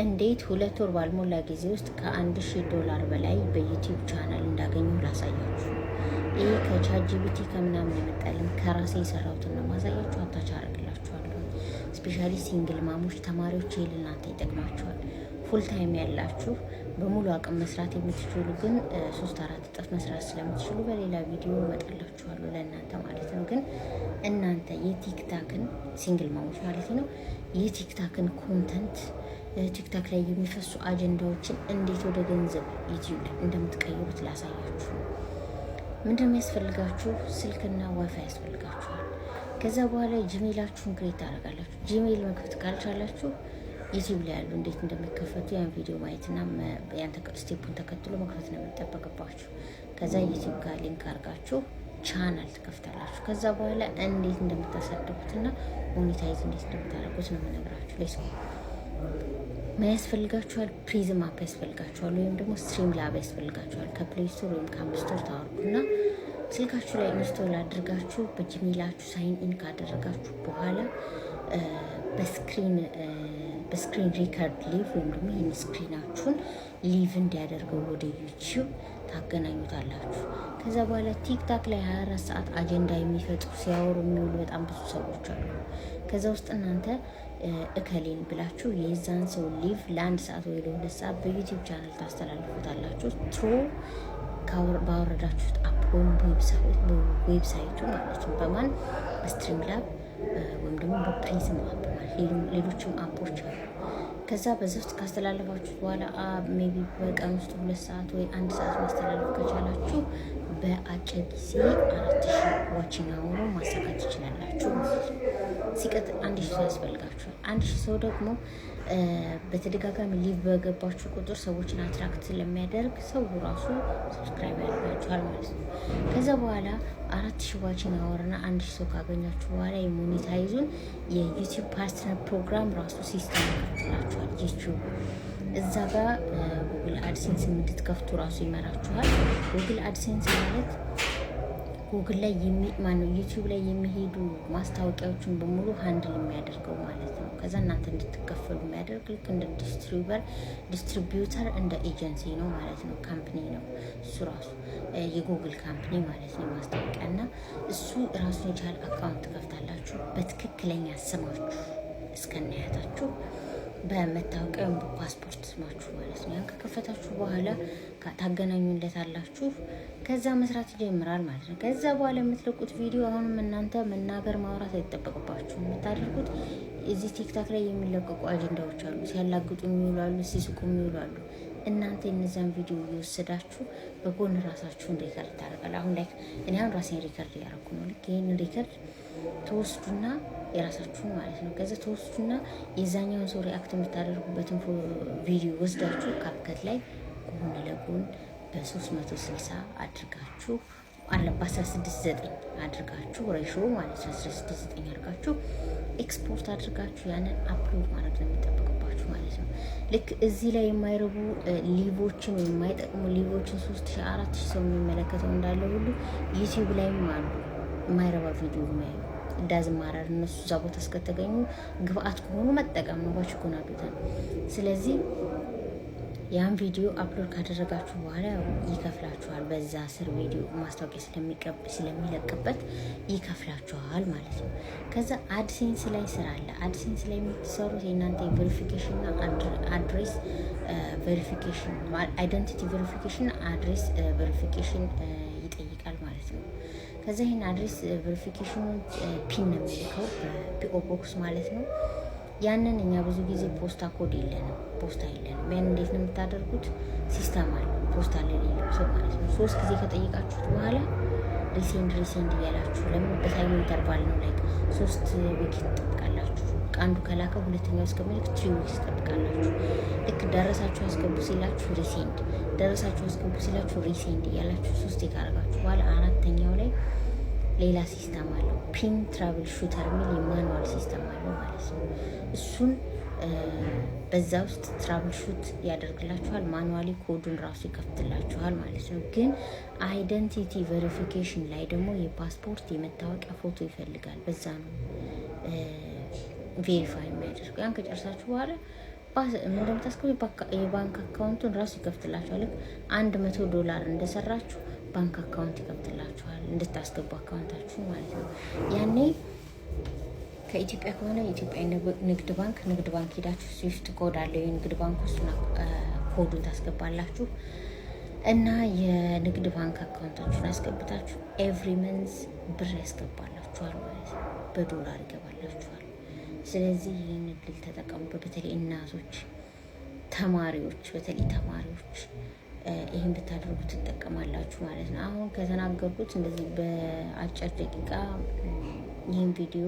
እንዴት 2 ወር ባልሞላ ጊዜ ውስጥ $1000 በላይ በዩቲዩብ ቻናል እንዳገኘው ላሳያችሁ። ይሄ ከቻትጂፒቲ ከምናምን የመጣልን ከራሴ የሰራሁትን ነው ማሳያችሁ። አታች አደርግላችኋለሁ። ስፔሻሊ ሲንግል ማሞች ተማሪዎች ይሄ ለእናንተ ይጠቅማችኋል። ፉል ታይም ያላችሁ በሙሉ አቅም መስራት የምትችሉ ግን 3-4 እጥፍ መስራት ስለምትችሉ በሌላ ቪዲዮ እመጣላችኋለሁ ለእናንተ ማለት ነው። ግን እናንተ የቲክታክን ሲንግል ማሞች ማለት ነው የቲክታክን ኮንተንት ቲክታክ ላይ የሚፈሱ አጀንዳዎችን እንዴት ወደ ገንዘብ ዩቲዩብ እንደምትቀይሩት ላሳያችሁ። ምንድን የሚያስፈልጋችሁ ስልክና ዋይፋይ ያስፈልጋችኋል። ከዛ በኋላ ጂሜላችሁን ክሬት ታደርጋላችሁ። ጂሜል መክፈት ካልቻላችሁ ዩቲዩብ ላይ ያሉ እንዴት እንደሚከፈቱ ያን ቪዲዮ ማየትና ያን ስቴፑን ተከትሎ መክፈት ነው የሚጠበቅባችሁ። ከዛ ዩቲዩብ ጋር ሊንክ አድርጋችሁ ቻናል ትከፍታላችሁ። ከዛ በኋላ እንዴት እንደምታሳድጉትና ሞኔታይዝ እንዴት እንደምታደርጉት ነው የምነግራችሁ። ሌስ ምን ያስፈልጋችኋል? ፕሪዝም አፕ ያስፈልጋችኋል፣ ወይም ደግሞ ስትሪም ላብ ያስፈልጋችኋል። ከፕሌይ ስቶር ወይም ከአፕ ስቶር ታወርዱና ስልካችሁ ላይ ኢንስቶል አድርጋችሁ በጂሜላችሁ ሳይን ኢን ካደረጋችሁ በኋላ በስክሪን ሪከርድ ሊቭ ወይም ደግሞ ይህን ስክሪናችሁን ሊቭ እንዲያደርገው ወደ ዩቲዩብ ታገናኙታላችሁ። ከዛ በኋላ ቲክታክ ላይ 24 ሰዓት አጀንዳ የሚፈጥሩ ሲያወሩ የሚውሉ በጣም ብዙ ሰዎች አሉ። ከዛ ውስጥ እናንተ እከሌን ብላችሁ የዛን ሰው ሊቭ ለ1 ሰዓት ወይ ለ2 ሰዓት በዩቲዩብ ቻናል ታስተላልፉታላችሁ። ትሮ ባወረዳችሁት አፕ ወይም ዌብሳይቱ ማለት ነው። በማን በስትሪም ላብ ወይም ደግሞ በፕሪዝም አፕ ማለት ሌሎችም አፖች አሉ። ከዛ በዛ ውስጥ ካስተላለፋችሁት በኋላ ሜቢ በቀን ውስጥ 2 ሰዓት ወይ 1 ሰዓት ማስተላለፍ ከቻላችሁ በአጭር ጊዜ 4000 ዋቺንግ አወር ማሳካት ትችላላችሁ ማለት ነው። ሲቀጥል 1000 ሰው ያስፈልጋችኋል። 1000 ሰው ደግሞ በተደጋጋሚ ሊቭ በገባችሁ ቁጥር ሰዎችን አትራክት ስለሚያደርግ ሰው ራሱ ሰብስክራይብ ያደርጋችኋል ማለት ነው። ከዛ በኋላ 4000 ዋቺንግ አወርና 1000 ሰው ካገኛችሁ በኋላ የሞኔታይዙን የዩቲዩብ ፓርትነር ፕሮግራም ራሱ ሲስተም ያከፍትላችኋል። ዩቲዩብ እዛ ጋር ጉግል አድሴንስ እንድትከፍቱ ራሱ ይመራችኋል። ጉግል አድሴንስ ማለት ጉግል ላይ ማነው ዩቲዩብ ላይ የሚሄዱ ማስታወቂያዎችን በሙሉ ሃንድል የሚያደርገው ማለት ነው። ከዛ እናንተ እንድትከፈሉ የሚያደርግ ልክ እንደ ዲስትሪቢዩተር እንደ ኤጀንሲ ነው ማለት ነው። ካምፕኒ ነው እሱ ራሱ የጉግል ካምፕኒ ማለት ነው ማስታወቂያ። እና እሱ ራሱን የቻለ አካውንት ትከፍታላችሁ በትክክለኛ ስማችሁ እስከናያታችሁ በመታወቂያም በፓስፖርት ስማችሁ ማለት ነው። ያን ከከፈታችሁ በኋላ ታገናኙለታላችሁ። ከዛ መስራት ይጀምራል ማለት ነው። ከዛ በኋላ የምትለቁት ቪዲዮ አሁንም እናንተ መናገር ማውራት አይጠበቅባችሁ። የምታደርጉት እዚህ ቲክታክ ላይ የሚለቀቁ አጀንዳዎች አሉ። ሲያላግጡ የሚውሉ አሉ፣ ሲስቁ የሚውሉ አሉ። እናንተ የነዛን ቪዲዮ እየወሰዳችሁ በጎን ራሳችሁን ሪከርድ ታደርጋል። አሁን ላይ እኔ አሁን ራሴን ሪከርድ እያደረኩ ነው። ልክ ይህን ሪከርድ ተወስዱና የራሳችሁን ማለት ነው። ከዛ ተወስዱና የዛኛውን ሰው ሪአክት የምታደርጉበትን ቪዲዮ ወስዳችሁ ካፕከት ላይ ጎን ለጎን በ360 አድርጋችሁ አለ በ16:9 አድርጋችሁ ሬሾ ማለት ነው 16:9 አድርጋችሁ ኤክስፖርት አድርጋችሁ ያንን አፕሎድ ማድረግ ነው የሚጠበቅባችሁ ማለት ነው። ልክ እዚህ ላይ የማይረቡ ሊቮችን የማይጠቅሙ ሊቮችን 3000-4000 ሰው የሚመለከተው እንዳለ ሁሉ ዩቲዩብ ላይም አሉ የማይረባ ቪዲዮ የሚያዩ እንዳዝማራር እነሱ እዛ ቦታ እስከተገኙ ግብአት ከሆኑ መጠቀም ነው ባችኮና ቢታል። ስለዚህ ያን ቪዲዮ አፕሎድ ካደረጋችሁ በኋላ ይከፍላችኋል። በዛ ስር ቪዲዮ ማስታወቂያ ስለሚለቅበት ይከፍላችኋል ማለት ነው። ከዛ አድሴንስ ላይ ስራ አለ። አድሴንስ ላይ የምትሰሩት የእናንተ ቬሪፊኬሽን እና አድሬስ ቬሪፊኬሽን፣ አይደንቲቲ ቬሪፊኬሽን፣ አድሬስ ቬሪፊኬሽን ይጠይቃል ማለት ነው። ከዛ ይህን አድሬስ ቬሪፊኬሽኑን ፒን ነው የሚልከው በፒኦ ቦክስ ማለት ነው። ያንን እኛ ብዙ ጊዜ ፖስታ ኮድ የለንም፣ ፖስታ የለንም። ያን እንዴት ነው የምታደርጉት? ሲስተም አለ ፖስታ ለሌለው ሰው ማለት ነው። 3 ጊዜ ከጠየቃችሁት በኋላ ሪሴንድ እያላችሁ ለምን በታይም ኢንተርቫል ነው ላይ 3 ዊክ ትጠብቃላችሁ። አንዱ ከላከ ሁለተኛው እስከሚልክ 3 ዊክስ ትጠብቃላችሁ። ልክ ደረሳችሁ አስገቡ ሲላችሁ ሪሴንድ፣ ደረሳችሁ አስገቡ ሲላችሁ ሪሴንድ እያላችሁ 3 ካረጋችሁ በኋላ 4ተኛው ላይ ሌላ ሲስተም አለው። ፒን ትራቭል ሹተር የሚል የማኑዋል ሲስተም አለው ማለት ነው። እሱን በዛ ውስጥ ትራቭል ሹት ያደርግላችኋል። ማኑዋሊ ኮዱን ራሱ ይከፍትላችኋል ማለት ነው። ግን አይደንቲቲ ቬሪፊኬሽን ላይ ደግሞ የፓስፖርት የመታወቂያ ፎቶ ይፈልጋል። በዛ ነው ቬሪፋይ የሚያደርገው። ያን ከጨርሳችሁ በኋላ እንደምታስገቡ የባንክ አካውንቱን ራሱ ይከፍትላችኋል። ልክ $100 እንደሰራችሁ ባንክ አካውንት ይከፍትላችኋል እንድታስገቡ አካውንታችሁ ማለት ነው። ያኔ ከኢትዮጵያ ከሆነ የኢትዮጵያ ንግድ ባንክ ሄዳችሁ ስዊፍት ኮድ አለው የንግድ ባንክ ውስጥ ኮዱን ታስገባላችሁ እና የንግድ ባንክ አካውንታችሁን አስገብታችሁ ኤቭሪ መንዝ ብር ያስገባላችኋል ማለት ነው። በዶላር ይገባላችኋል። ስለዚህ ይህን እድል ተጠቀሙበት። በተለይ እናቶች፣ ተማሪዎች ይህን ብታደርጉ ትጠቀማላችሁ ማለት ነው። አሁን ከተናገርኩት እንደዚህ በአጭር ደቂቃ ይህን ቪዲዮ